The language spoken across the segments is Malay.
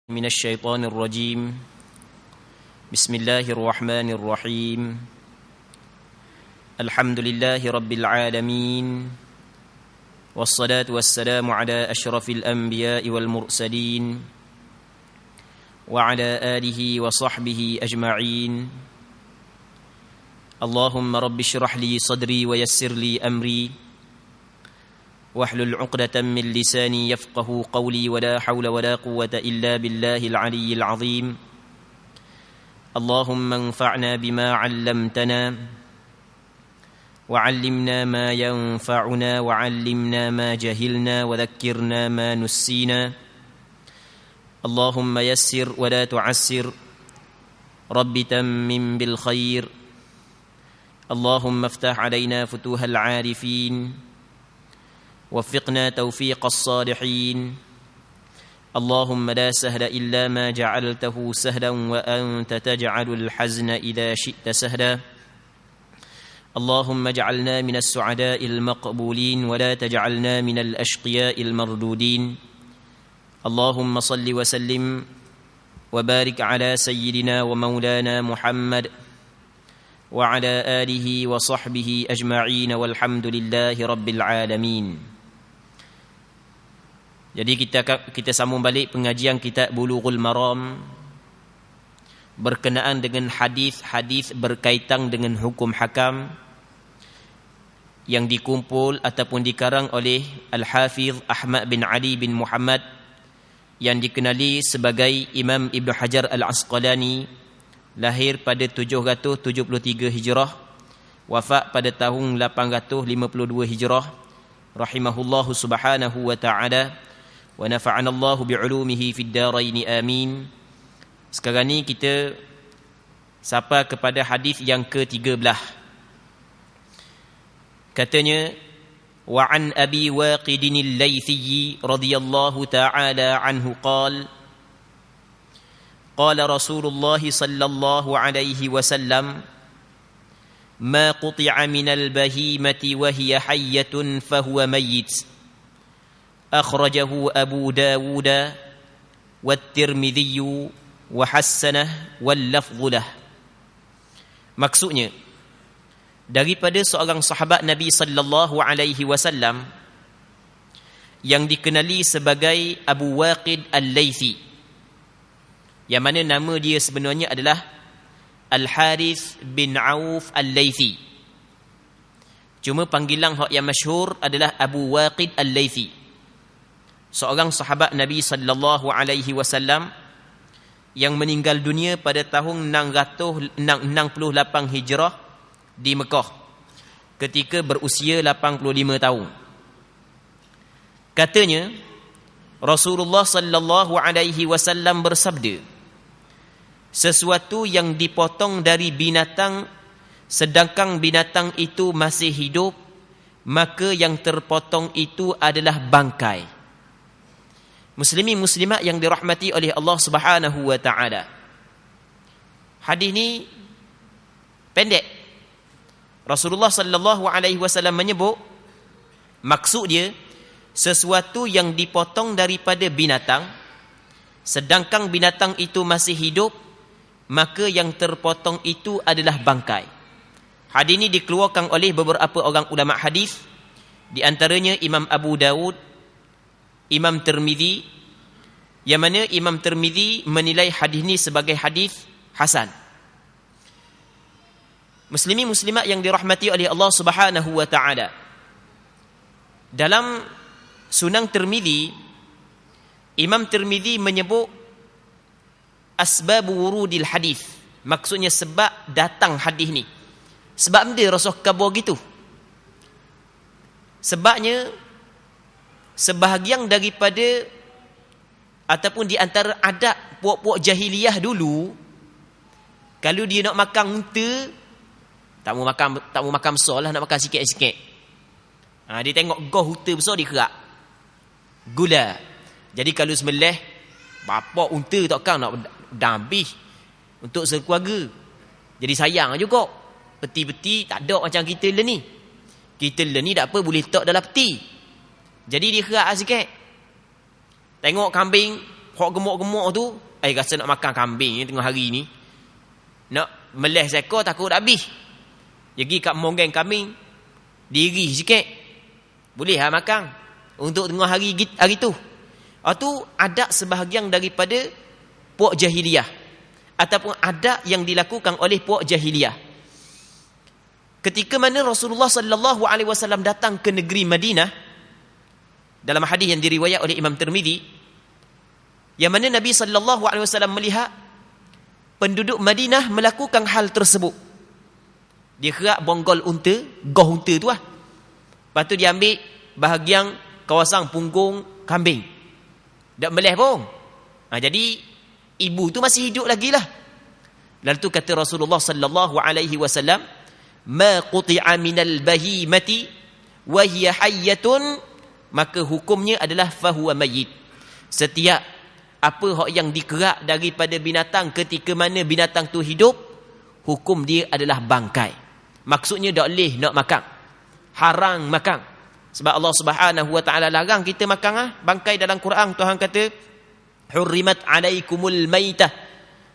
من الشيطان الرجيم بسم الله الرحمن الرحيم الحمد لله رب العالمين والصلاة والسلام على أشرف الأنبياء والمرسلين وعلى آله وصحبه أجمعين اللهم رب اشرح لي صدري ويسر لي أمري واحلل عقدة من لساني يفقه قولي ولا حول ولا قوة إلا بالله العلي العظيم اللهم انفعنا بما علمتنا وعلمنا ما ينفعنا وعلمنا ما جهلنا وذكرنا ما نسينا اللهم يسر ولا تعسر رب تمم بالخير اللهم افتح علينا فتوح العارفين وفقنا توفيق الصالحين اللهم لا سهل إلا ما جعلته سهلا وأنت تجعل الحزن إذا شئت سهلا اللهم اجعلنا من السعداء المقبولين ولا تجعلنا من الأشقياء المردودين اللهم صل وسلم وبارك على سيدنا ومولانا محمد وعلى آله وصحبه أجمعين والحمد لله رب العالمين. Jadi kita sambung balik pengajian kitab Bulughul Maram berkenaan dengan hadis-hadis berkaitan dengan hukum hakam yang dikumpul ataupun dikarang oleh Al-Hafiz Ahmad bin Ali bin Muhammad yang dikenali sebagai Imam Ibn Hajar Al-Asqalani, lahir pada 773 Hijrah, wafat pada tahun 852 Hijrah, rahimahullahu subhanahu wa ta'ala wa nafa'ana Allahu bi'ulumihi fid darain amin. Sekarang ni kita sampai kepada hadis yang ke-13. Katanya wa an Abi Waqid al-Laythi radhiyallahu ta'ala anhu qala qala Rasulullah sallallahu alaihi wasallam ma quti'a min al-bahimati wa hiya hayyatun fa huwa mayyit أخرجه أبو داود والترمذي وحسنه واللفظ له. Maksudnya, daripada seorang sahabat Nabi sallallahu alaihi wasallam yang dikenali sebagai Abu Waqid Al-Laythi, yang mana nama dia sebenarnya adalah Al-Harith bin Auf Al-Laythi. Cuma panggilan yang masyhur adalah Abu Waqid Al-Laythi, seorang sahabat Nabi sallallahu alaihi wasallam yang meninggal dunia pada tahun 668 Hijrah di Mekah ketika berusia 85 tahun. Katanya Rasulullah sallallahu alaihi wasallam bersabda, sesuatu yang dipotong dari binatang sedangkan binatang itu masih hidup, maka yang terpotong itu adalah bangkai. Muslimin muslimat yang dirahmati oleh Allah Subhanahu wa taala. Hadis ni pendek. Rasulullah sallallahu alaihi wasallam menyebut, maksud dia sesuatu yang dipotong daripada binatang sedangkan binatang itu masih hidup, maka yang terpotong itu adalah bangkai. Hadis ini dikeluarkan oleh beberapa orang ulama hadis, di antaranya Imam Abu Dawud, Imam Tirmizi, yang mana Imam Tirmizi menilai hadis ini sebagai hadis hasan. Muslimin muslimat yang dirahmati oleh Allah Subhanahu wa taala, dalam Sunan Tirmizi, Imam Tirmizi menyebut asbab wurudil hadis, maksudnya sebab datang hadis ni. Sebab dia Rasul khabar gitu. Sebabnya sebahagian daripada ataupun di antara adat puak-puak jahiliyah dulu, kalau dia nak makan unta, tak mau makan besar lah, nak makan sikit-sikit. Dia tengok goh unta besar, dia kerak gula. Jadi kalau sembelih bapak unta takkan nak dah habis untuk sekeluarga. Jadi sayang juga. Peti-peti tak ada macam kita ni. Kita ni tak apa, boleh letak dalam peti. Jadi dia kerak sikit. Tengok kambing hok gemuk-gemuk tu, rasa nak makan kambing ni tengah hari ni. Nak meleh seekor takut habis. Jadi kat monggeng kambing, diri sikit. Boleh lah makan untuk tengah hari tu. Itu ada sebahagian daripada puak jahiliyah ataupun ada yang dilakukan oleh puak jahiliyah. Ketika mana Rasulullah sallallahu alaihi wasallam datang ke negeri Madinah, dalam hadis yang diriwayat oleh Imam Tirmizi, yang mana Nabi sallallahu alaihi wasallam melihat penduduk Madinah melakukan hal tersebut. Dia kerak bonggol unta, goh unta tu lah. Lepas tu dia ambil bahagian kawasan punggung kambing. Tak meleh pun. Jadi ibu tu masih hidup lagi lah. Lalu tu kata Rasulullah sallallahu alaihi wasallam, ma quti'a minal bahimati wa hiya hayyatun, maka hukumnya adalah fahuwa mayyit. Setiap apa hak yang dikerak daripada binatang ketika mana binatang tu hidup, hukum dia adalah bangkai. Maksudnya tak boleh nak makan, haram makan. Sebab Allah Subhanahu wa taala larang kita makan bangkai. Dalam Quran Tuhan kata, hurrimat alaikumul maitah,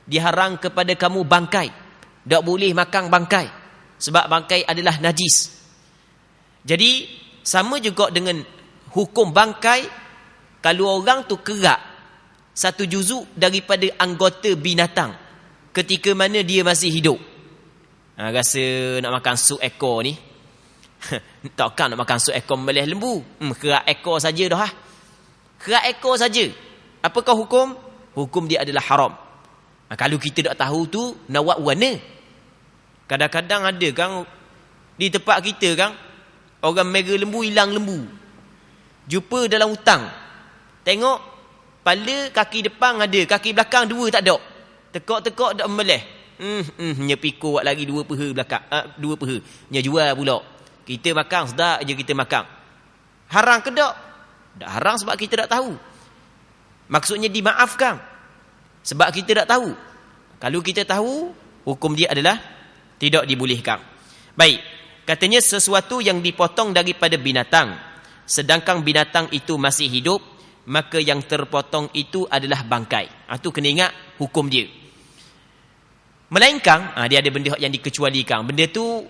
diharam kepada kamu bangkai. Tak boleh makan bangkai sebab bangkai adalah najis. Jadi sama juga dengan hukum bangkai. Kalau orang tu kerak satu juzuk daripada anggota binatang ketika mana dia masih hidup, rasa nak makan sup ekor ni, takkan nak makan sup ekor meleh lembu, kerak ekor saja dah. Kerak ekor saja, apakah hukum? Hukum dia adalah haram. Kalau kita tak tahu tu, nak buat mana? Kadang-kadang ada kan di tempat kita kan, orang mera lembu, hilang lembu, jumpa dalam hutang, tengok kepala kaki depan ada, kaki belakang dua tak ada, tekok-tekok tak meleh. Nya pikul lagi dua peha belakang, dua peha nya jual pula. Kita makan sedap je kita makan. Haram ke tak? Tak haram sebab kita tak tahu. Maksudnya dimaafkan sebab kita tak tahu. Kalau kita tahu, hukum dia adalah tidak dibolehkan. Baik, katanya sesuatu yang dipotong daripada binatang sedangkan binatang itu masih hidup, maka yang terpotong itu adalah bangkai. Itu kena ingat hukum dia. Melainkan dia ada benda yang dikecualikan. Benda tu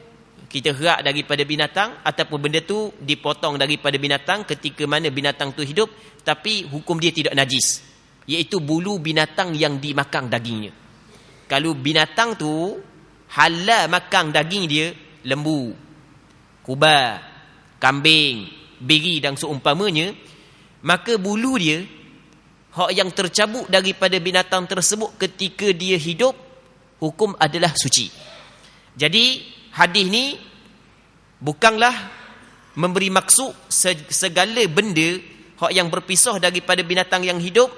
kita herak daripada binatang ataupun benda tu dipotong daripada binatang ketika mana binatang tu hidup, tapi hukum dia tidak najis, iaitu bulu binatang yang dimakan dagingnya. Kalau binatang tu halal makan daging dia, lembu, kuba, kambing, biri dan seumpamanya, maka bulu dia, hak yang tercabut daripada binatang tersebut ketika dia hidup, hukum adalah suci. Jadi hadis ni bukanlah memberi maksud segala benda hak yang berpisah daripada binatang yang hidup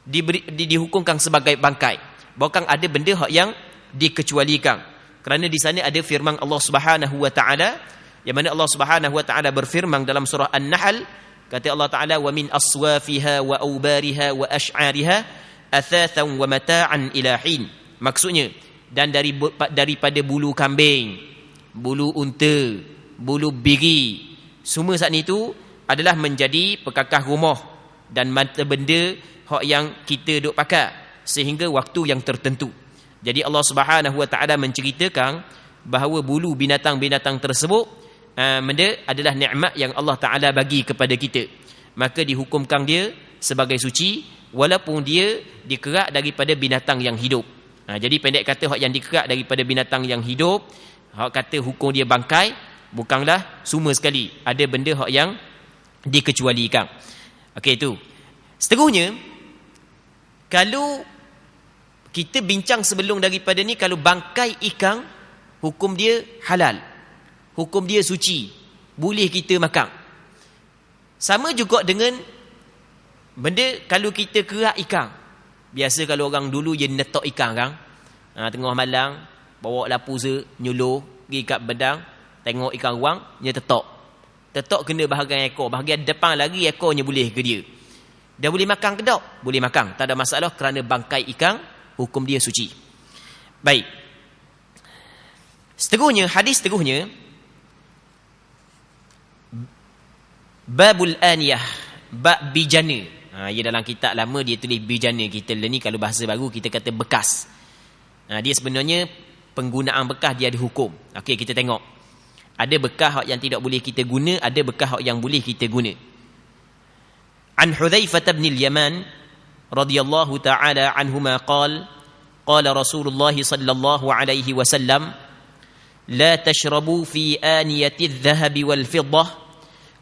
dihukumkan sebagai bangkai. Bukan ada benda hak yang dikecualikan. Kerana di sana ada firman Allah Subhanahu wa taala, yang mana Allah Subhanahu wa taala berfirman dalam surah An-Nahl, kata Allah Taala, wa min aswafiha wa awbariha wa ash'ariha athathan wa mata'an ila hin. Maksudnya, dan daripada bulu kambing, bulu unta, bulu biri, semua saat itu adalah menjadi perkakas rumah dan mata benda hak yang kita duk pakai sehingga waktu yang tertentu. Jadi Allah Subhanahu wa taala menceritakan bahawa bulu binatang-binatang tersebut benda adalah nikmat yang Allah Taala bagi kepada kita, maka dihukumkan dia sebagai suci walaupun dia dikerak daripada binatang yang hidup. Jadi pendek kata, hak yang dikerak daripada binatang yang hidup, hak kata hukum dia bangkai, bukanlah semua sekali. Ada benda hak yang dikecualikan. Okey, itu. Seterusnya, kalau kita bincang sebelum daripada ni, kalau bangkai ikan, hukum dia halal, hukum dia suci, boleh kita makan. Sama juga dengan benda kalau kita kerak ikan. Biasa kalau orang dulu je netok ikan kan, tengah malam bawa lapu nyuluh pergi kat bedang, tengok ikan ruang, dia tetok kena bahagian ekor, bahagian depan lagi ekornya boleh ke dia. Dia boleh makan ke tak? Boleh makan, tak ada masalah, kerana bangkai ikan hukum dia suci. Baik, seterusnya, hadis seterusnya, babul aniyah, bab bijana. Ia dalam kitab lama dia tulis bijana. Kita ni kalau bahasa baru kita kata bekas. Dia sebenarnya penggunaan bekas dia ada hukum. Okey, kita tengok. Ada bekas yang tidak boleh kita guna, ada bekas yang boleh kita guna. An Hudzaifah bin al-Yaman radhiyallahu ta'ala anhuma qala Rasulullah sallallahu alaihi wasallam la tashrabu fi aniyati adh-dhahabi wal fiddah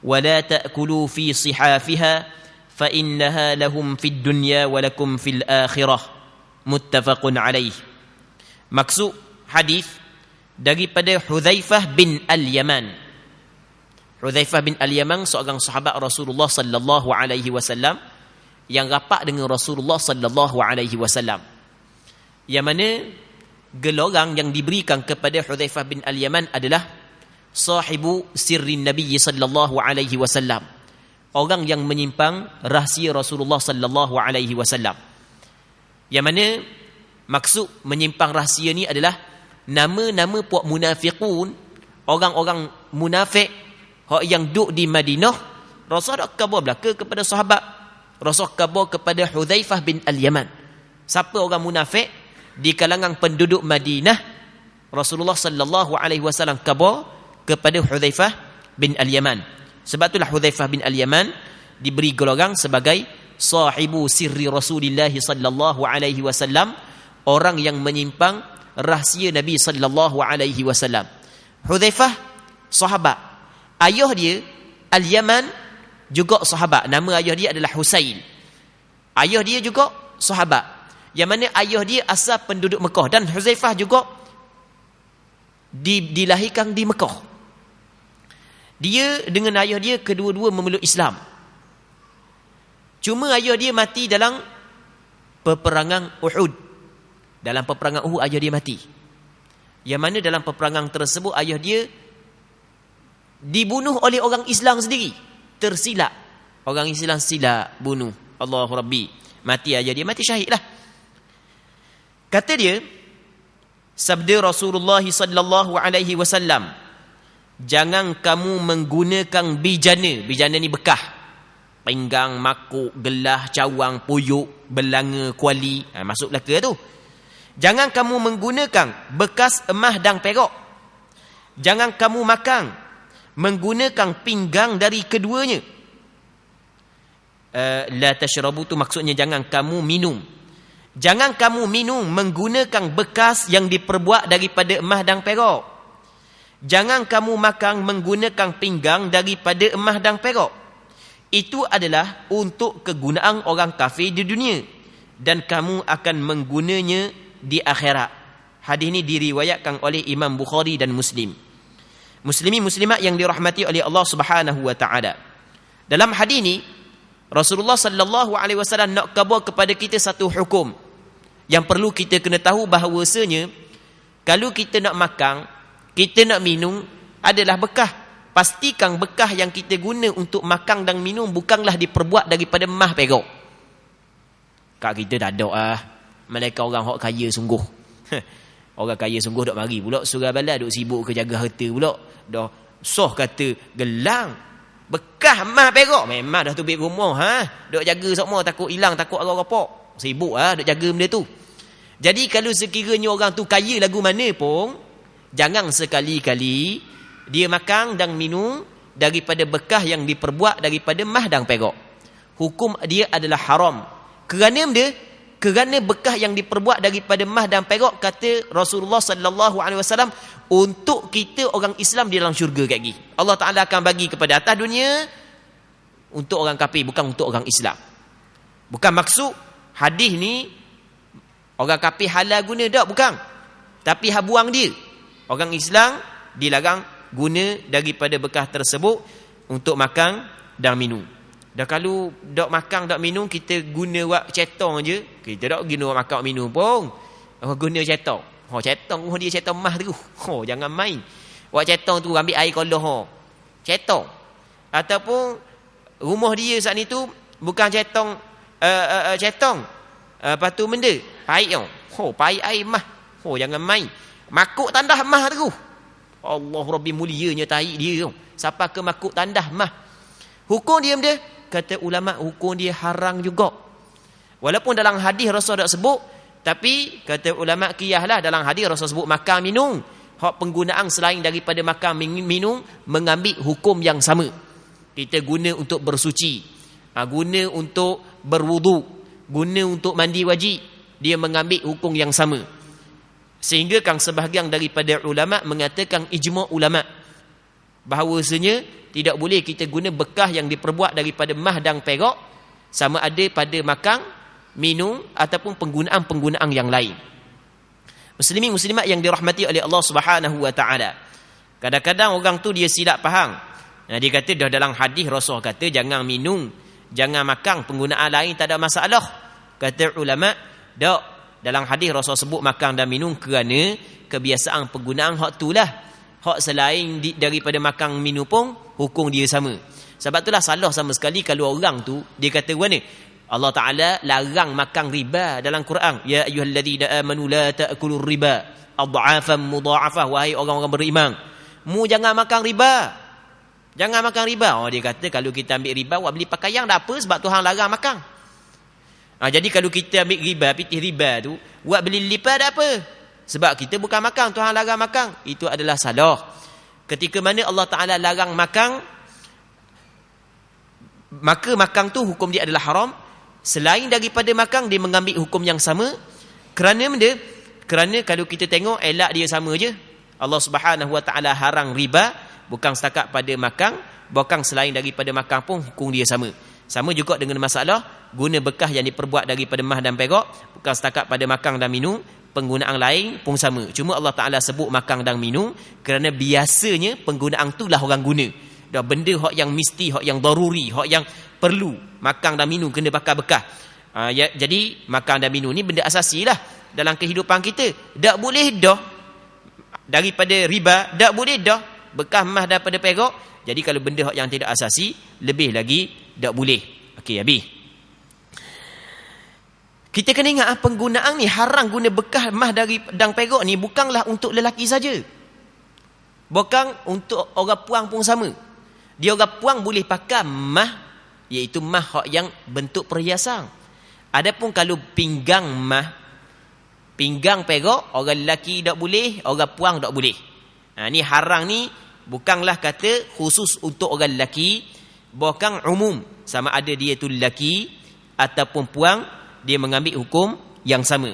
wa la ta'kulu fi sihafiha fa innaha lahum fid dunya wa lakum fil akhirah. Muttafaqun alaih. Maksud hadis daripada Hudzaifah bin al-Yaman. Hudzaifah bin al-Yaman seorang sahabat Rasulullah sallallahu alaihi wasallam yang rapat dengan Rasulullah sallallahu alaihi wasallam. Yang mana gelarang yang diberikan kepada Hudzaifah bin al-Yaman adalah sahibu sirrin Nabi sallallahu alaihi wasallam. Orang yang menyimpang rahsia Rasulullah sallallahu alaihi wasallam. Yang mana maksud menyimpang rahsia ni adalah nama-nama puak munafiqun, orang-orang munafik yang duduk di Madinah. Rasul dak khabar belaka kepada sahabat. Rasul khabar kepada Hudzaifah bin al-Yaman. Siapa orang munafik di kalangan penduduk Madinah? Rasulullah sallallahu alaihi wasallam khabar kepada Hudzaifah bin al-Yaman. Sebab itulah Hudzaifah bin al-Yaman diberi gelarang sebagai sahibu sirri Rasulillah sallallahu alaihi wasallam, orang yang menyimpang rahsia Nabi sallallahu alaihi wasallam. Hudzaifah sahabat. Ayah dia Al-Yaman juga sahabat. Nama ayah dia adalah Husail. Ayah dia juga sahabat. Yang mana ayah dia asal penduduk Mekah, dan Hudzaifah juga dilahirkan di Mekah. Dia dengan ayah dia kedua-dua memeluk Islam. Cuma ayah dia mati dalam peperangan Uhud. Dalam peperangan Uhud ayah dia mati. Yang mana dalam peperangan tersebut ayah dia dibunuh oleh orang Islam sendiri. Tersilap. Orang Islam silap bunuh. Allahu Rabbi. Mati ayah dia, mati syahid lah. Kata dia, sabda Rasulullah sallallahu alaihi wasallam, jangan kamu menggunakan bijana. Bijana ni bekah. Pinggang, makuk, gelah, cawang, puyuk, belanga, kuali. Masuk belaka tu. Jangan kamu menggunakan bekas emas dan perak. Jangan kamu makan menggunakan pinggang dari keduanya. La tashrabu tu maksudnya jangan kamu minum. Jangan kamu minum menggunakan bekas yang diperbuat daripada emas dan perak. Jangan kamu makan menggunakan pinggang daripada emas dan perak. Itu adalah untuk kegunaan orang kafir di dunia, dan kamu akan menggunanya di akhirat. Hadis ini diriwayatkan oleh Imam Bukhari dan Muslim. Muslimin muslimat yang dirahmati oleh Allah Subhanahu wa taala. Dalam hadis ini Rasulullah sallallahu alaihi wasallam nak khabar kepada kita satu hukum yang perlu kita kena tahu, bahawasanya kalau kita nak makan, kita nak minum adalah bekah. Pastikan bekah yang kita guna untuk makan dan minum bukanlah diperbuat daripada emas perak. Kat kita dah ada mereka orang hok kaya sungguh. Orang kaya sungguh dok mari pula surah bala dok sibuk ke jaga harta pula. Dah soh kata gelang bekas emas perak, memang dah tubik rumah dok jaga semua, takut hilang, takut orang rapok. Sibuk dok jaga benda tu. Jadi kalau sekiranya orang tu kaya lagu mana pun, jangan sekali-kali dia makan dan minum daripada bekas yang diperbuat daripada emas dan perak. Hukum dia adalah haram. Kerana bekas yang diperbuat daripada emas dan perak, kata Rasulullah sallallahu alaihi wasallam, untuk kita orang Islam di dalam syurga kat gini. Allah Taala akan bagi kepada atas dunia untuk orang kafir, bukan untuk orang Islam. Bukan maksud hadis ni orang kafir halal guna dak, bukan. Tapi buang dia. Orang Islam dilarang guna daripada bekas tersebut untuk makan dan minum. Dah kalau dak makan dak minum, kita guna wak cetong je, kita dak guna wak makan minum pun. Guna cetong. Cetong dia cetong emas tu. Jangan main. Wak cetong tu ambil air kolah cetong. Ataupun rumah dia saat ni tu bukan cetong cetong. Lepas tu benda air pahit air emas. Jangan main. Makuk tandah emas tu. Allah Rabbi mulianya tahi dia. Siapa ke makuk tandah emas. Hukum dia kata ulama hukum dia haram juga. Walaupun dalam hadis Rasul tak sebut, tapi kata ulama qiyaslah dalam hadis Rasul sebut makan minum, hak penggunaan selain daripada makan minum mengambil hukum yang sama. Kita guna untuk bersuci, guna untuk berwudu, guna untuk mandi wajib, dia mengambil hukum yang sama. Sehingga kan sebahagian daripada ulama mengatakan ijma' ulama bahawasanya tidak boleh kita guna bekas yang diperbuat daripada emas dan perak sama ada pada makan, minum ataupun penggunaan-penggunaan yang lain. Muslimin muslimat yang dirahmati oleh Allah Subhanahu wa taala. Kadang-kadang orang tu dia silap faham. Dia kata dah dalam hadis Rasul kata jangan minum, jangan makan, penggunaan lain tak ada masalah. Kata ulama, dak, dalam hadis Rasul sebut makan dan minum kerana kebiasaan penggunaan hak itulah. Hak selain daripada makan minum pun hukum dia sama. Sebab itulah salah sama sekali kalau orang tu dia kata mana Allah Ta'ala larang makan riba dalam Quran. Ya ayyuhalladzina amanu la ta'kulur riba adha'afan mudha'afah. Wahai orang-orang beriman, mu jangan makan riba. Jangan makan riba. Dia kata kalau kita ambil riba buat beli pakaian dah apa sebab Tuhan larang makan. Jadi kalau kita ambil riba, pitih riba tu buat beli lipat dah apa? Sebab kita bukan makan, Tuhan larang makan. Itu adalah salah. Ketika mana Allah Ta'ala larang makan, maka makan tu hukum dia adalah haram. Selain daripada makan, dia mengambil hukum yang sama. Kerana benda? Kerana kalau kita tengok elak dia sama je. Allah Subhanahu Wa Ta'ala harang riba, bukan setakat pada makan, bahkan selain daripada makan pun hukum dia sama. Sama juga dengan masalah guna bekas yang diperbuat daripada emas dan perak, bukan setakat pada makan dan minum, penggunaan lain pun sama. Cuma Allah Ta'ala sebut makan dan minum kerana biasanya penggunaan tu lah orang guna. Dah benda hak yang mesti, hak yang daruri, hak yang perlu makan dan minum kena bakar bekas. Jadi makan dan minum ni benda asasi lah dalam kehidupan kita. Tak boleh dah daripada riba, tak boleh dah bekas emas daripada perak. Jadi kalau benda hak yang tidak asasi, lebih lagi tak boleh. Okey, habis. Kita kena ingat penggunaan ni haram guna bekas emas dan perak ni bukanlah untuk lelaki saja. Bukan untuk orang puang pun sama. Dia orang puang boleh pakai emas, iaitu emas hak yang bentuk perhiasan. Adapun kalau pinggang emas, pinggang perak, orang lelaki tak boleh, orang puang tak boleh. Ni haram ni bukanlah kata khusus untuk orang lelaki, bukan umum. Sama ada dia tu lelaki ataupun puang, dia mengambil hukum yang sama.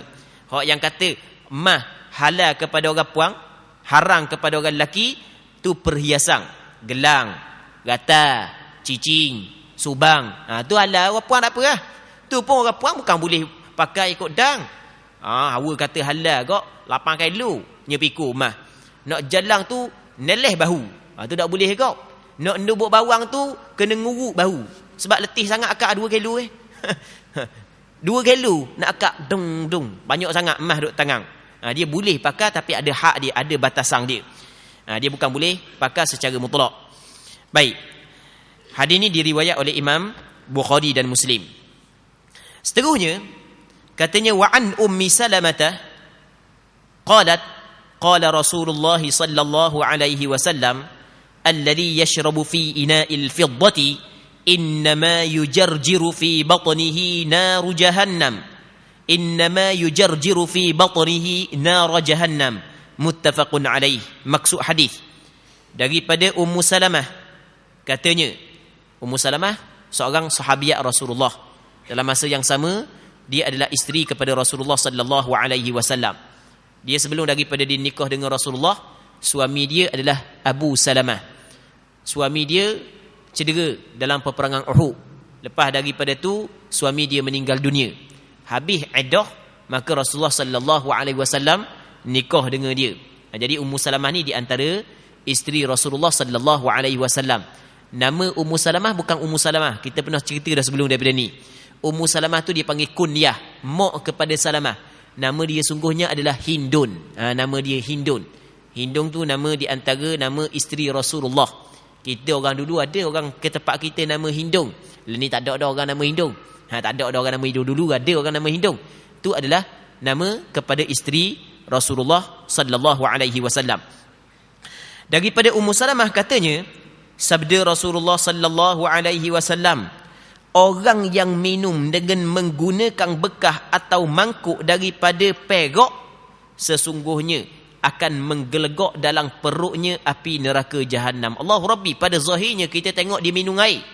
Hak yang kata emas halal kepada orang puang, haram kepada orang lelaki, tu perhiasan, gelang, gata, cicing, subang. Tu halal orang puang tak apa lah. Tu pun orang puang bukan boleh pakai ikut dang. Awak kata halal kok 8 kilo nyepiku emas. Nak jalan tu neleh bahu. Tu tak boleh kok. Nak nubuk bawang tu kena nguruk bahu. Sebab letih sangat akak 2 kilo 2 kilo nak akak dung. Banyak sangat emas duk tangan. Dia boleh pakai tapi ada hak dia, ada batasan dia. Dia bukan boleh pakai secara mutlak. Baik. Hadis ini diriwayat oleh Imam Bukhari dan Muslim. Seterusnya katanya wa an ummi Salamah qalat qala Rasulullah sallallahu alaihi wasallam alladhi yashrabu fi ina'il fiddati innama yujarjiru fi batnihi naru jahannam innama yujarjiru fi batnihi nar jahannam muttafaqun alaih. Maksud hadis daripada Ummu Salamah, katanya Ummu Salamah seorang sahabiat Rasulullah. Dalam masa yang sama dia adalah isteri kepada Rasulullah sallallahu alaihi wasallam. Dia sebelum daripada dia nikah dengan Rasulullah, suami dia adalah Abu Salamah. Suami dia cedera dalam peperangan Uhud. Lepas daripada tu suami dia meninggal dunia. Habis iddah, maka Rasulullah sallallahu alaihi wasallam nikah dengan dia. Jadi Ummu Salamah ni di antara isteri Rasulullah sallallahu alaihi wasallam. Nama Ummu Salamah bukan Ummu Salamah. Kita pernah cerita dah sebelum daripada ni. Ummu Salamah tu dia panggil kunyah, mak kepada Salamah. Nama dia sungguhnya adalah Hindun. Nama dia Hindun. Hindun tu nama di antara nama isteri Rasulullah. Kita orang dulu ada orang ke tempat kita nama Hindun. Ni tak ada orang nama Hindun. Tak ada orang nama Hindun. Dulu ada orang nama Hindun. Tu adalah nama kepada isteri Rasulullah sallallahu alaihi wasallam. Daripada Ummu Salamah katanya, sabda Rasulullah sallallahu alaihi wasallam, orang yang minum dengan menggunakan bekah atau mangkuk daripada perak, sesungguhnya akan menggelegok dalam perutnya api neraka jahanam. Allahu Rabbi, pada zahirnya kita tengok dia minum air.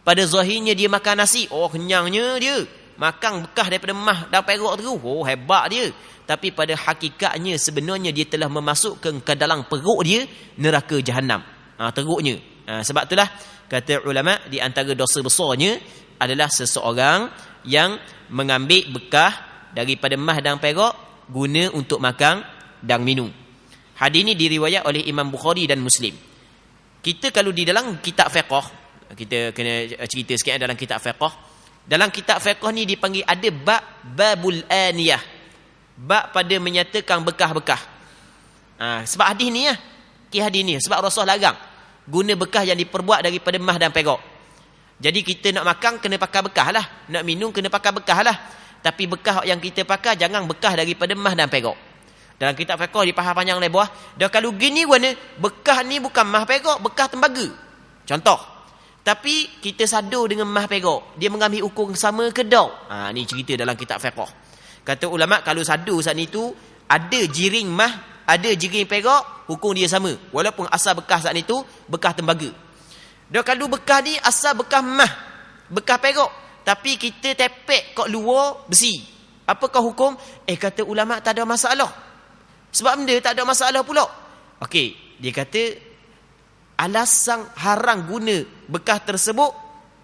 Pada zahirnya dia makan nasi, oh kenyangnya dia. Makan bekah daripada mah dan perak tu, oh hebat dia. Tapi pada hakikatnya sebenarnya dia telah memasukkan ke dalam perut dia neraka jahanam. Teruknya. Sebab itulah kata ulama, di antara dosa besarnya adalah seseorang yang mengambil bekah daripada mah dan perak guna untuk makan dan minum. Hadis ini diriwayat oleh Imam Bukhari dan Muslim. Kita kalau di dalam kitab fiqh, kita kena cerita sikit dalam kitab fiqh. Dalam kitab fiqh ni dipanggil ada babul aniyah. Bab pada menyatakan bekah-bekah. Sebab hadis ni hadis ni sebab Rasul larang guna bekah yang diperbuat daripada mah dan perak. Jadi kita nak makan kena pakai bekah lah, nak minum kena pakai bekah lah. Tapi bekah yang kita pakai jangan bekah daripada mah dan perak. Dalam kitab fiqh dipaham panjang lebar. Dan kalau gini guna, bekah ni bukan mah perak, bekah tembaga. Contoh. Tapi kita sadu dengan mah perak, dia mengambil hukum sama ke tak? Ni cerita dalam kitab fiqh. Kata ulama, kalau sadu saat itu ada jiring mah, ada jiring perak, hukum dia sama. Walaupun asal bekas saat itu bekas tembaga. Dan kalau bekas ni asal bekas mah, bekas perak, tapi kita tepek kat luar besi, apakah hukum? Kata ulama tak ada masalah. Sebab benda tak ada masalah pula. Okey, dia kata alasan haram guna bekas tersebut,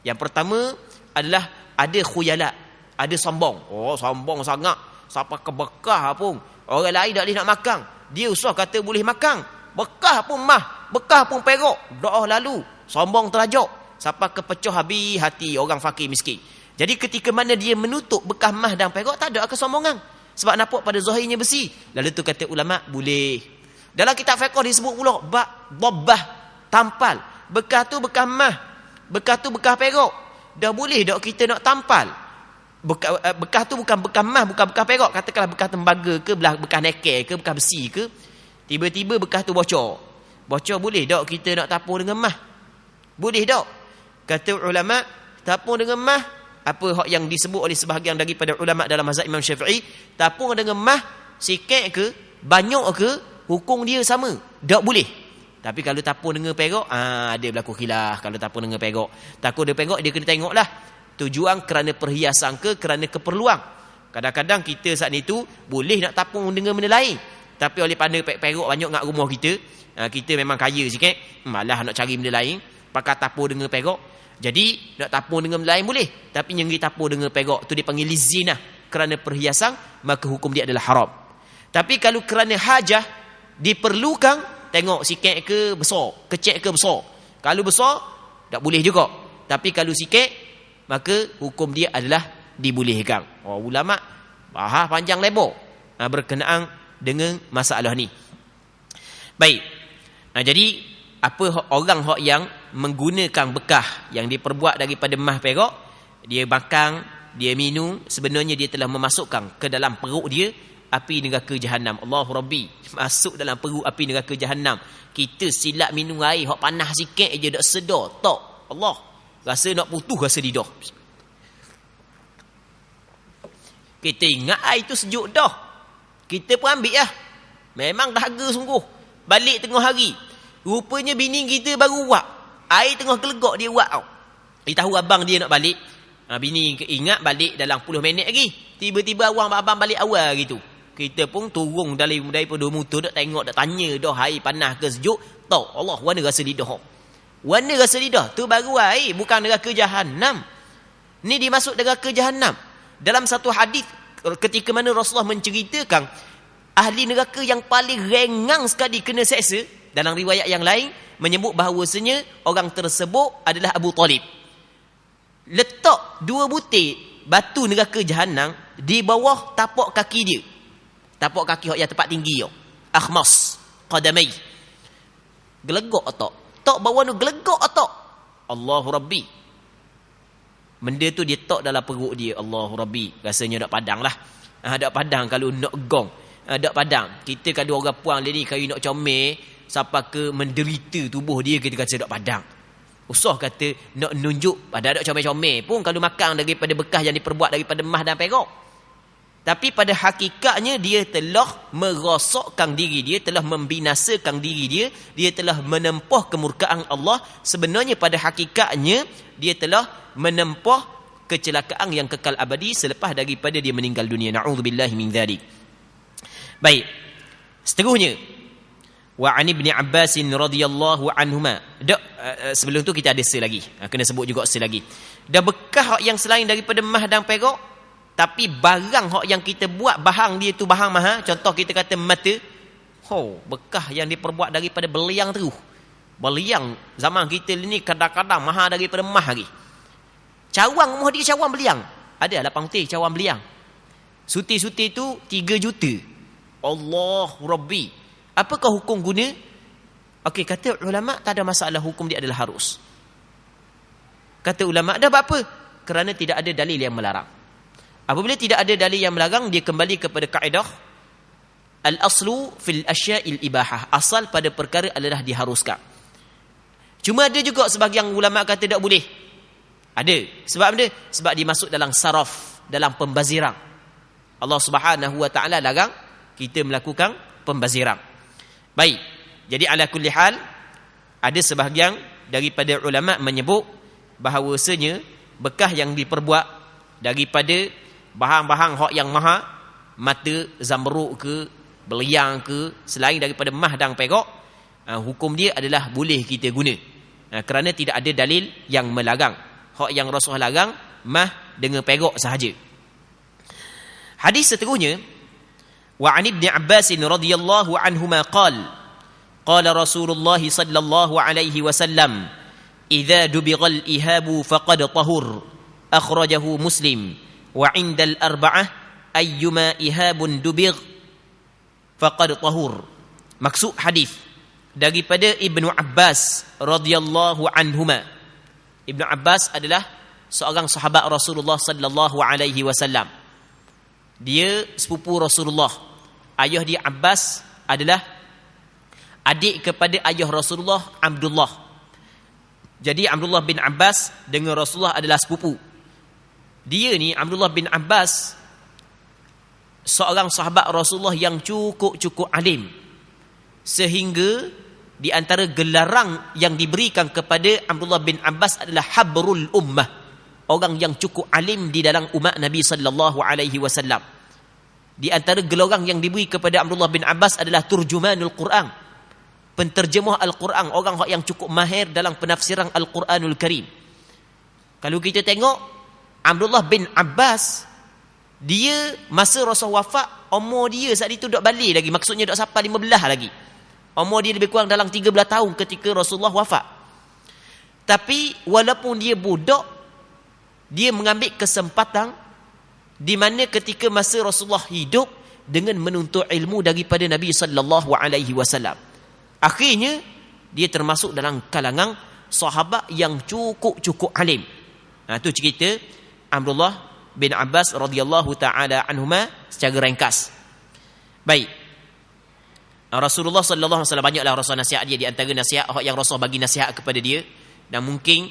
yang pertama adalah ada khuyala, ada sombong. Oh, sombong sangat. Siapa ke bekah pun, orang lain tak boleh nak makan, dia usah kata boleh makan. Bekah pun mah, bekah pun perak, doa lalu, sombong terajak. Siapa kepecah habis hati orang fakir miskin. Jadi ketika mana dia menutup bekas mah dan perak, tak ada kesombongan. Sebab nampak pada zahirnya besi. Lalu tu kata ulama, boleh. Dalam kitab fiqh disebut pula dhabbah, tampal. Bekas tu bekas mah, bekas tu bekas perak. Dah boleh tak kita nak tampal? Bekas tu bukan bekas mah, bukan bekas perak. Katakanlah bekas tembaga ke, bekas nekel ke, bekas besi ke. Tiba-tiba bekas tu bocor. Bocor boleh tak kita nak tapur dengan mah? Boleh tak? Kata ulama, tapur dengan mah, apa hak yang disebut oleh sebahagian daripada ulama dalam mazhab Imam Syafi'i, tapur dengan mah sikit ke, banyak ke, hukum dia sama. Tak boleh. Tapi kalau tapur dengan perak, ada berlaku khilaf. Kalau tapur dengan perak, takut dia perak, dia kena tengoklah tujuan kerana perhiasan ke, kerana keperluan. Kadang-kadang kita saat itu boleh nak tapur dengan benda lain, tapi oleh pandai perak banyak kat rumah kita, kita memang kaya sikit, malah nak cari benda lain, pakai tapur dengan perak. Jadi nak tapur dengan benda lain boleh, tapi yang ditapur dengan perak tu dipanggil lizinah, kerana perhiasan, maka hukum dia adalah haram. Tapi kalau kerana hajah, diperlukan, tengok sikit ke besar, kecil ke besar. Kalau besar tak boleh juga, tapi kalau sikit, maka hukum dia adalah dibolehkan. Ulama bahas panjang lebar berkenaan dengan masalah ni. Baik. Jadi apa orang hak yang menggunakan bekah yang diperbuat daripada mah perak, dia makan, dia minum, sebenarnya dia telah memasukkan ke dalam perut dia api neraka jahanam. Allahu Rabbi, masuk dalam perut api neraka jahanam. Kita silap minum air hak panas sikit aja dak sedar, tak. Allah, rasa nak putus rasa lidah. Kita ingat air tu sejuk dah, kita pun ambil lah. Memang dahaga sungguh. Balik tengah hari, rupanya bini kita baru wak, air tengah gelegak dia wak tau. Dia tahu abang dia nak balik, bini ingat balik dalam 10 minit lagi. Tiba-tiba abang balik awal gitu. Kita pun turun daripada motor, tak tengok, tak tanya dah air panas ke sejuk. Tahu Allah, warna rasa lidah. Warna rasa lidah tu baru air, bukan neraka jahanam. Ni dimasuk neraka jahanam. Dalam satu hadis ketika mana Rasulullah menceritakan ahli neraka yang paling ringan sekali kena seksa, dalam riwayat yang lain menyebut bahawasanya orang tersebut adalah Abu Talib. Letak 2 butir batu neraka jahanam di bawah tapak kaki dia. Tapak kaki yang tempat tinggi, akhmas qadamai. Gelegak atak. Tak bawah tu gelegak atak. Allahu Rabbi. Benda tu dia tak dalam perut dia. Allahu Rabbi. Rasanya nak padang lah. Nak padang kalau nak gong. Nak padang. Kita kalau orang puang ni, kalau nak comel, siapa ke menderita tubuh dia, kita kata nak padang. Usah kata nak nunjuk pada ada comel-comel pun kalau makan daripada bekas yang diperbuat daripada emas dan perak. Tapi pada hakikatnya dia telah merosakkan diri dia, telah membinasakan diri dia, dia telah menempuh kemurkaan Allah. Sebenarnya pada hakikatnya dia telah menempuh kecelakaan yang kekal abadi selepas daripada dia meninggal dunia. Na'udzubillahi min dzalik. Baik. Seterusnya, wa an ibni Abbas radhiyallahu anhuma. Sebelum tu kita ada lagi. Kena sebut juga lagi. Dah bekas yang selain daripada emas dan perak, tapi barang hak yang kita buat bahan dia tu bahan mahal. Contoh kita kata mata. Bekas yang diperbuat daripada beliang terus. Beliang zaman kita ni kadang-kadang mahal daripada emas lagi. Cawang rumah dia cawang beliang. Ada 8 putih cawang beliang. Suti-suti tu 3 juta. Allah Rabbi. Apakah hukum guna? Okey, kata ulama tak ada masalah, hukum dia adalah harus. Kata ulama, dah apa? Kerana tidak ada dalil yang melarang. Apabila tidak ada dalil yang melarang, dia kembali kepada kaedah al-aslu fil asya'il ibahah. Asal pada perkara adalah diharuskan. Cuma ada juga sebahagian ulama kata tak boleh. Ada. Sebab apa? Sebab dia masuk dalam saraf, dalam pembaziran. Allah Subhanahu wa taala larang kita melakukan pembaziran. Baik. Jadi ala kulli hal, ada sebahagian daripada ulama menyebut bahawasanya bekas yang diperbuat daripada bahan-bahan hak yang mahal, mata zamrud ke, beliang ke, selain daripada emas dan perak, hukum dia adalah boleh kita guna. Kerana tidak ada dalil yang melarang. Hak yang Rasulullah larang mah dengan perak sahaja. Hadis seterusnya, wa an ibni Abbas radhiyallahu anhuma qala qala Rasulullah sallallahu alaihi wasallam idza dubighal ihabu faqad tahur akhrajahu Muslim wa 'indal arba'ah ayyuma ihabun dubigh faqad tahur. Maksud hadis daripada Ibnu Abbas radhiyallahu anhuma. Ibnu Abbas adalah seorang sahabat Rasulullah sallallahu alaihi wasallam. Dia sepupu Rasulullah. Ayah dia Abbas adalah adik kepada ayah Rasulullah, Abdullah. Jadi Abdullah bin Abbas dengan Rasulullah adalah sepupu. Dia ni Abdullah bin Abbas seorang sahabat Rasulullah yang cukup alim. Sehingga di antara gelaran yang diberikan kepada Abdullah bin Abbas adalah habrul ummah, orang yang cukup alim di dalam umat Nabi sallallahu alaihi wasallam. Di antara gelaran yang diberi kepada Abdullah bin Abbas adalah turjumanul Quran, penterjemah Al-Quran, orang yang cukup mahir dalam penafsiran Al-Quranul Karim. Kalau kita tengok Abdullah bin Abbas, dia masa Rasul wafat, umur dia saat itu tak balik lagi, maksudnya tak sampai 15 lagi. Umur dia lebih kurang dalam 13 tahun ketika Rasulullah wafat. Tapi walaupun dia budak, dia mengambil kesempatan di mana ketika masa Rasulullah hidup dengan menuntut ilmu daripada Nabi sallallahu alaihi wasallam. Akhirnya dia termasuk dalam kalangan sahabat yang cukup alim. Itu cerita Abdullah bin Abbas radhiyallahu taala anhuma secara ringkas. Baik. Rasulullah sallallahu alaihi wasallam banyaklah Rasul nasihat dia. Di antara nasihat yang Rasul bagi nasihat kepada dia, dan mungkin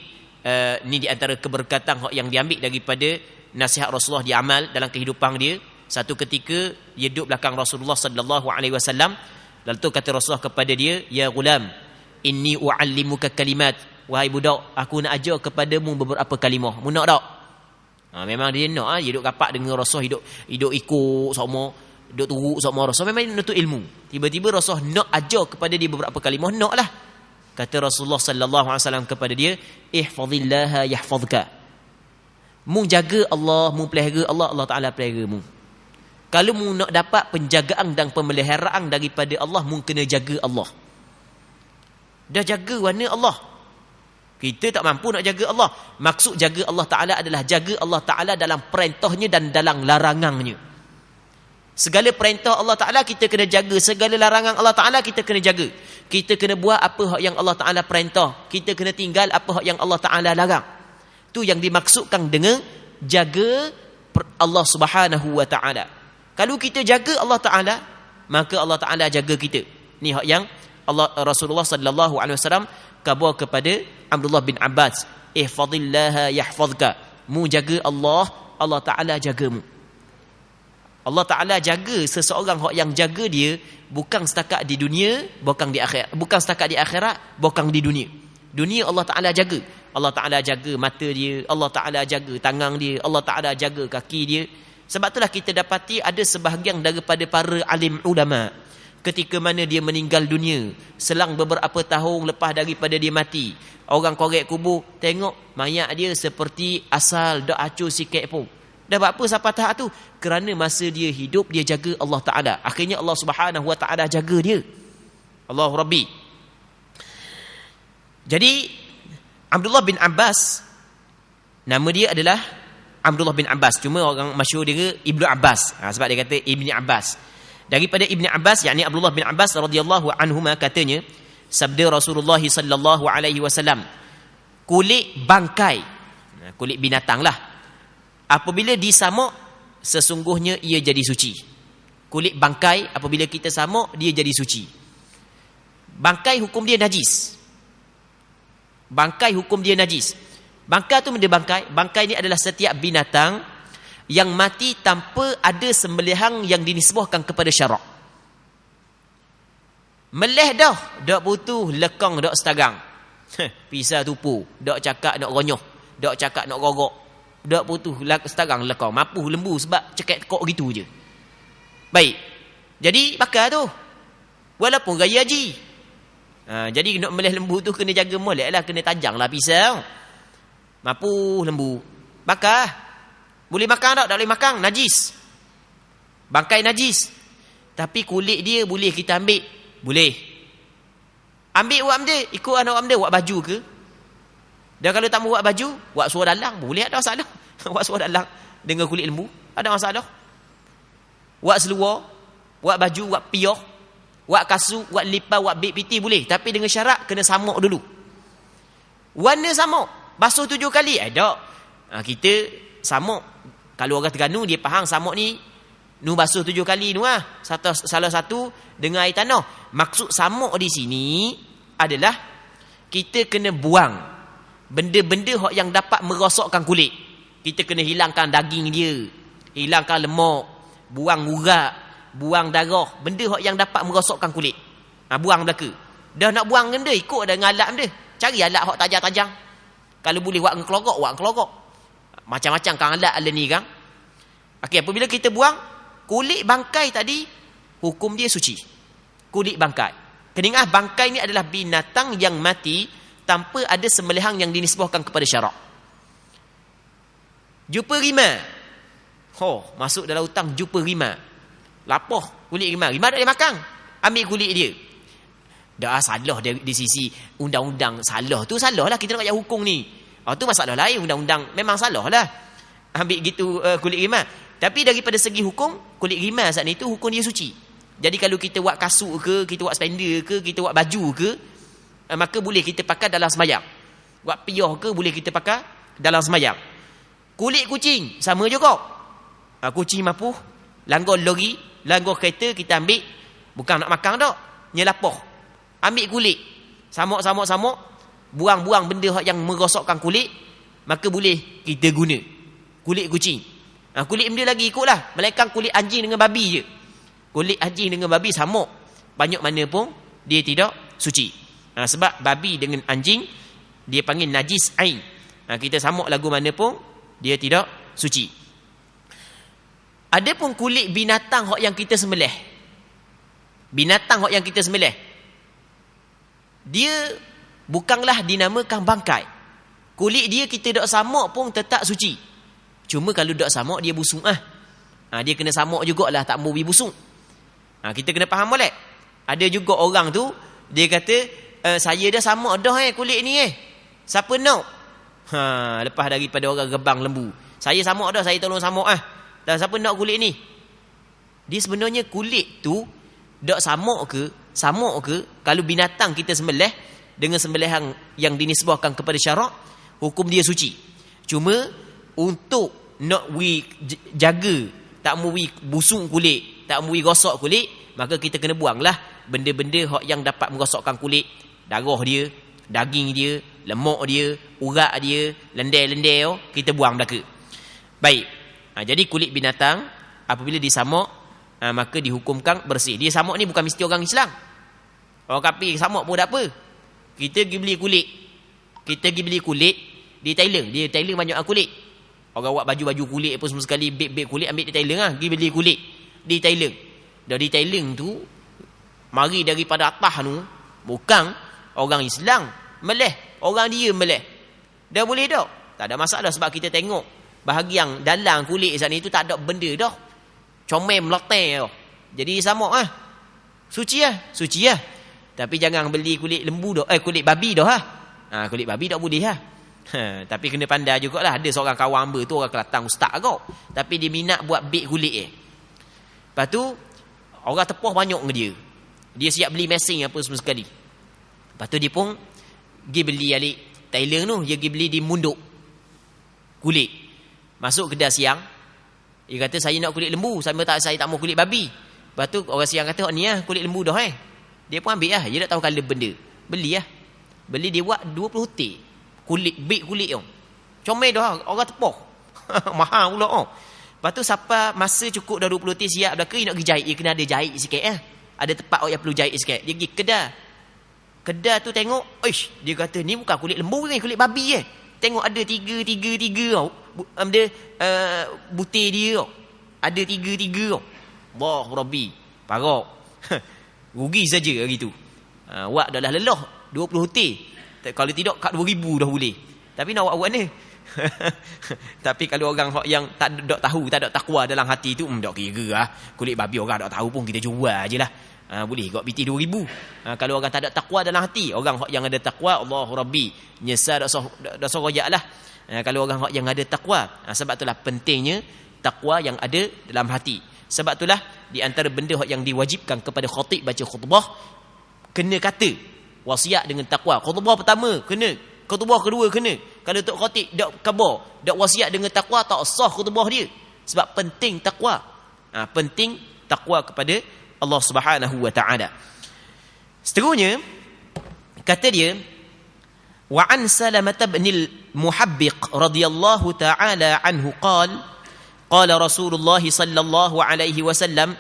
ni di antara keberkatan yang diambil daripada nasihat Rasulullah diamal dalam kehidupan dia. Satu ketika dia duduk belakang Rasulullah sallallahu alaihi wasallam, lalu tu kata Rasulullah kepada dia, ya gulam, inni uallimuka kalimat. Wahai budak, aku nak ajar kepadamu beberapa kalimah. Mu nak tak? Memang dia nak, dia duduk rapat dengan Rasul, hidup ikut sama, duduk turut sama Rasul, memang dia nuntut ilmu. Tiba-tiba Rasul nak ajar kepada dia beberapa kalimah, nak lah. Kata Rasulullah sallallahu alaihi wasallam kepada dia, ihfazillaha yahfazka. Mu jaga Allah, mu pelihara Allah, Allah Taala pelihara mu. Kalau mu nak dapat penjagaan dan pemeliharaan daripada Allah, mu kena jaga Allah. Dah jaga warna Allah. Kita tak mampu nak jaga Allah. Maksud jaga Allah Ta'ala adalah jaga Allah Ta'ala dalam perintahnya dan dalam larangannya. Segala perintah Allah Ta'ala kita kena jaga. Segala larangan Allah Ta'ala kita kena jaga. Kita kena buat apa yang Allah Ta'ala perintah. Kita kena tinggal apa yang Allah Ta'ala larang. Itu yang dimaksudkan dengan jaga Allah Subhanahu wa Ta'ala. Kalau kita jaga Allah Ta'ala, maka Allah Ta'ala jaga kita. Ni hak yang Rasulullah sallallahu alaihi wasallam khabar kepada Abdullah bin Abbas, ihfazillah yahfazka, mu jaga Allah, Allah Taala jagamu. Allah Taala jaga seseorang yang jaga dia bukan setakat di dunia, bukan di akhirat, bukan setakat di akhirat, bukan di dunia. Dunia Allah Taala jaga. Allah Taala jaga mata dia, Allah Taala jaga tangan dia, Allah Taala jaga kaki dia. Sebab itulah kita dapati ada sebahagian daripada para alim ulama ketika mana dia meninggal dunia, selang beberapa tahun lepas daripada dia mati, orang korek kubur, tengok mayat dia seperti asal dak acuh sikit pun. Dah buat apa sampai tahap tu? Kerana masa dia hidup dia jaga Allah Taala. Akhirnya Allah Subhanahu Wa Taala jaga dia. Allahu Rabbi. Jadi Abdullah bin Abbas, nama dia adalah Abdullah bin Abbas, cuma orang masyhur dia Ibnu Abbas. Sebab dia kata Ibni Abbas. Daripada Ibni Abbas, yakni Abdullah bin Abbas radhiyallahu anhuma, katanya sabda Rasulullah sallallahu alaihi wasallam, kulit bangkai, kulit binatang lah, apabila disamuk sesungguhnya ia jadi suci. Kulit bangkai apabila kita samuk dia jadi suci. Bangkai hukum dia najis. Bangkai hukum dia najis. Bangkai tu benda bangkai. Bangkai ni adalah setiap binatang yang mati tanpa ada sembelihan yang dinisbahkan kepada syarak. Meleh dah, dak butuh lekang dak setarang. Pisah tupu, dak cakap nak ronyoh, dak cakap nak rogok. Dak butuh setarang lekang, mapuh lembu sebab cekak tekok gitu je. Baik. Jadi bakar tu. Walaupun gaya haji. Jadi nak meleh lembu tu kena jaga molek lah, kena tajang lah pisau. Mapuh lembu. Bakar. Boleh makan tak? Tak boleh makan. Najis. Bangkai najis. Tapi kulit dia boleh kita ambil. Boleh. Ambil buat benda. Ikut anak buat benda. Buat baju ke? Dan kalau tak mau buat baju, buat suara dalang. Boleh, ada masalah. Buat suara dalang dengan kulit lembu. Ada masalah. Buat seluar. Buat baju. Buat piyok. Buat kasut. Buat lipas. Buat beg piti. Boleh. Tapi dengan syarat kena samuk dulu. Warna samuk. Basuh 7 kali. Tak. Kita samuk. Kalau orang Terengganu dia faham samuk ni nu basuh 7 kali nu ah. Salah satu dengan air tanah. Maksud samuk di sini adalah kita kena buang benda-benda yang dapat merosakkan kulit. Kita kena hilangkan daging dia, hilangkan lemak, buang urat, buang darah, benda yang dapat merosakkan kulit. Buang belaka. Dah nak buang benda ikut dengan alat benda. Cari alat hak tajam-tajam. Kalau boleh buat ngelogok, buat ngelogok. Macam-macam kan alat ni kan. Okey, apabila kita buang kulit bangkai tadi, hukum dia suci. Kulit bangkai. Kena bangkai ni adalah binatang yang mati tanpa ada sembelihan yang dinisbahkan kepada syarak. Jumpa rimau. Masuk dalam hutang jumpa rimau. Lapah kulit rimau. Rimau tak boleh makan. Ambil kulit dia. Dah salah di sisi undang-undang. Salah tu salah lah. Kita nak ayat hukum ni. Tu masalah lain. Undang-undang memang salah lah. Ambil gitu kulit rimau. Tapi daripada segi hukum, kulit rimau saat ni tu hukum dia suci. Jadi kalau kita buat kasut ke, kita buat spender ke, kita buat baju ke, maka boleh kita pakai dalam sembahyang. Buat piyah ke, boleh kita pakai dalam sembahyang. Kulit kucing sama juga. Kucing mapuh, langgar lori, langgar kereta kita ambil, bukan nak makan tak, nyelapah. Ambil kulit, samuk, buang-buang benda yang merosakkan kulit, maka boleh kita guna kulit kucing. Kulit benda lagi ikutlah, melainkan kulit anjing dengan babi je. Kulit anjing dengan babi samuk, banyak mana pun dia tidak suci. Sebab babi dengan anjing dia panggil najis ain. Kita samuk lagu mana pun dia tidak suci. Adapun kulit binatang yang kita sembelih, binatang yang kita sembelih, dia bukanlah dinamakan bangkai. Kulit dia kita dak samuk pun tetap suci. Cuma kalau dak samuk dia busuk dia kena samuk jugalah, tak mau busuk. Kita kena faham molek. Ada juga orang tu dia kata saya dah samuk dah kulit ni siapa nak? Lepas daripada orang gebang lembu. Saya samuk dah, saya tolong samuk Dan siapa nak kulit ni? Dia sebenarnya kulit tu dak samuk ke kalau binatang kita sembelih dengan sembelihan yang dinisbahkan kepada syarak, hukum dia suci. Cuma untuk nak jaga, tak mau busuk kulit, tak mau rosak kulit, maka kita kena buanglah benda-benda hak yang dapat merosakkan kulit, darah dia, daging dia, lemak dia, urat dia, lendir-lendir, kita buang belaka. Baik. Jadi kulit binatang apabila disamak, maka dihukumkan bersih. Dia samak ni bukan mesti orang Islam. Orang kafir samak pun tak apa. Kita pergi beli kulit di tailor. Dia tailor banyak kulit. Orang buat baju-baju kulit apa semua sekali, beg-beg kulit ambil di tailor lah. Pergi beli kulit di tailor. Dari tailor tu, mari daripada atas tu, bukan orang Islam meleh, orang dia meleh. Dah boleh dah. Tak ada masalah sebab kita tengok bahagian dalam kulit saat ni tu tak ada benda dah. Comel meletai dah. Jadi samak ah. Suci lah. Tapi jangan beli kulit lembu dah. Kulit babi dah lah. Kulit babi tak boleh lah. Tapi kena pandai jugalah. Ada seorang kawan hamba tu orang Kelantan ustaz kau. Tapi dia minat buat beg kulit Lepas tu orang tepuh banyak dengan dia. Dia siap beli mesin apa semua sekali. Lepas tu dia pun pergi beli alik tailor tu. Dia pergi beli di munduk kulit. Masuk kedai siang. Dia kata saya nak kulit lembu. Saya tak mau kulit babi. Lepas tu orang siang kata ni lah kulit lembu dah Dia pun ambil lah. Dia tak tahu colour benda. Beli lah. Beli dia buat 20 hotel. Beg kulit tu. Comel dah. Orang tepuh. Mahal pula Lepas tu siapa masa cukup dah 20 hotel siap dah ke nak pergi jahit. Dia kena ada jahit sikit Ada tempat yang perlu jahit sikit. Dia pergi kedai tu tengok. Dia kata ni bukan kulit lembu ni. Kulit babi Tengok ada tiga Ada butir dia Ada tiga Allah Rabbi. Parok. Rugi saja hari tu. Wak dah lelah 20 hotel. Kalau tidak kat 2,000 dah boleh. Tapi nak buat ni. Tapi kalau orang yang tak tahu, tak ada takwa dalam hati tu, tak kira lah. Kulit babi orang tak tahu pun kita jual je lah. Boleh kau biti 2,000. Kalau orang tak ada takwa dalam hati, orang yang ada takwa, Allahu Rabbi, nyesal dosa royak lah. Kalau orang yang ada takwa, sebab itulah pentingnya takwa yang ada dalam hati. Sebab itulah di antara benda yang diwajibkan kepada khatib baca khutbah, kena kata wasiat dengan takwa. Khutbah pertama kena, khutbah kedua kena. Kalau tok khatib dak khabar, dak wasiat dengan takwa, tak sah khutbah dia. Sebab penting takwa. Penting takwa kepada Allah Subhanahu wa taala. Seterusnya kata dia, wa an Salamah bin al-Muhabbiq radhiyallahu taala anhu qala Rasulullah sallallahu alaihi wasallam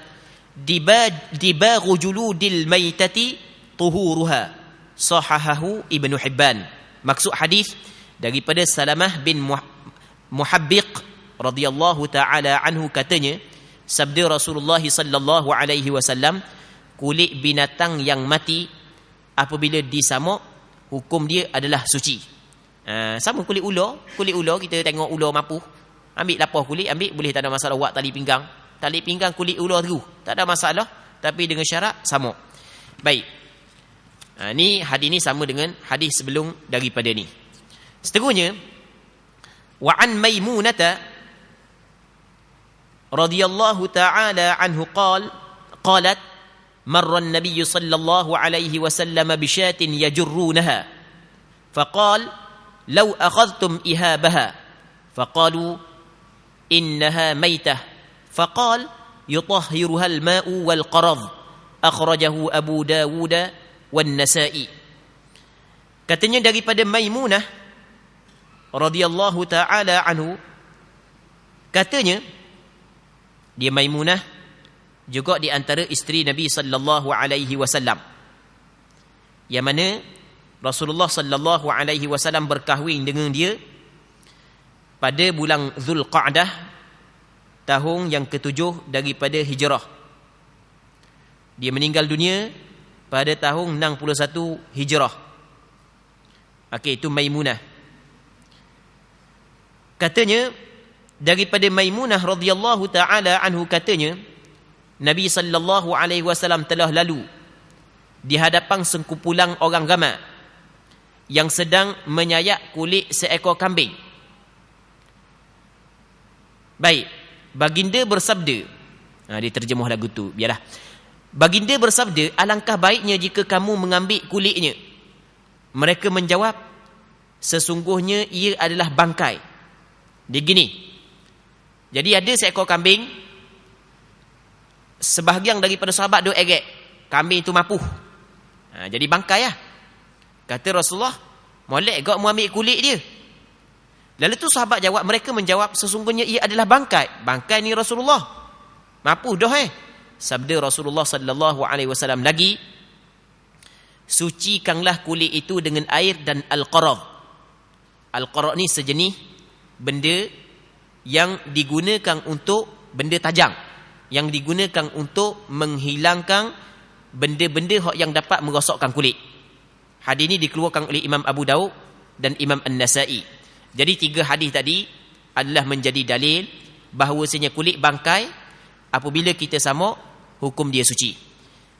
dibaghu juludil maitati tuhuruha, sahahahu Ibnu Hibban. Maksud hadis daripada Salamah bin Muhabbiq radhiyallahu taala anhu, katanya sabda Rasulullah sallallahu alaihi wasallam, kulit binatang yang mati apabila disamak, hukum dia adalah suci. Sama kulit ular kita tengok ular mapuh, ambil lapah kulit, ambil boleh, tak ada masalah. Buat tali pinggang kulit ular tu tak ada masalah, tapi dengan syarat samak. Baik. Ni hadis ni sama dengan hadis sebelum daripada ni. Seterusnya, wa an Maimunata radhiyallahu ta'ala anhu qalat marra an-nabiy sallallahu alaihi wasallam bi syatin yajrunaha faqal law akhadhtum ihabaha faqalu innaha maitah faqal yutahhiruha al-ma'u wal qarad akhrajahu Abu Dawud wan Nasa'i. Katanya daripada Maimunah radhiyallahu ta'ala anhu, katanya dia Maimunah juga di antara isteri Nabi sallallahu alaihi wasallam, yang mana Rasulullah sallallahu alaihi wasallam berkahwin dengan dia pada bulan Zulqa'dah tahun yang ke-7 daripada hijrah. Dia meninggal dunia pada tahun 61 hijrah. Okey, itu Maimunah. Katanya daripada Maimunah radhiyallahu taala anhu, katanya Nabi sallallahu alaihi wasallam telah lalu di hadapan sekumpulan orang ramai yang sedang menyayak kulit seekor kambing. Baik, baginda bersabda, dia terjemuh lagu tu, biarlah. Baginda bersabda, alangkah baiknya jika kamu mengambil kulitnya. Mereka menjawab, sesungguhnya ia adalah bangkai. Dia gini, jadi ada seekor kambing, sebahagian daripada sahabat duk eret. kambing tu mapuh. Jadi bangkai lah. Kata Rasulullah, molek kau mu ambil kulit dia. Lalu tu sahabat jawab, mereka menjawab, sesungguhnya ia adalah bangkai. Bangkai ni Rasulullah. Mapuh dah Sabda Rasulullah sallallahu alaihi wasallam lagi, sucikanlah kulit itu dengan air dan al-qarad. Al-qarad ni sejenis benda yang digunakan untuk benda tajam, yang digunakan untuk menghilangkan benda-benda yang dapat merosakkan kulit. Hadis ini dikeluarkan oleh Imam Abu Daud dan Imam An-Nasa'i. Jadi 3 hadis tadi adalah menjadi dalil bahawasanya kulit bangkai apabila kita samuk, hukum dia suci.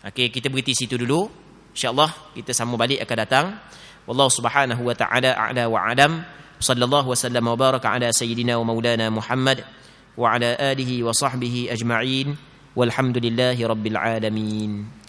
Okey, kita berhenti situ dulu. InsyaAllah kita sambung balik akan datang. Wallahu subhanahu wa ta'ala a'la wa a'lam. Sallallahu wa sallam wa baraka ala sayyidina wa maulana Muhammad wa ala alihi wa sahbihi ajma'in. Walhamdulillahi rabbil alamin.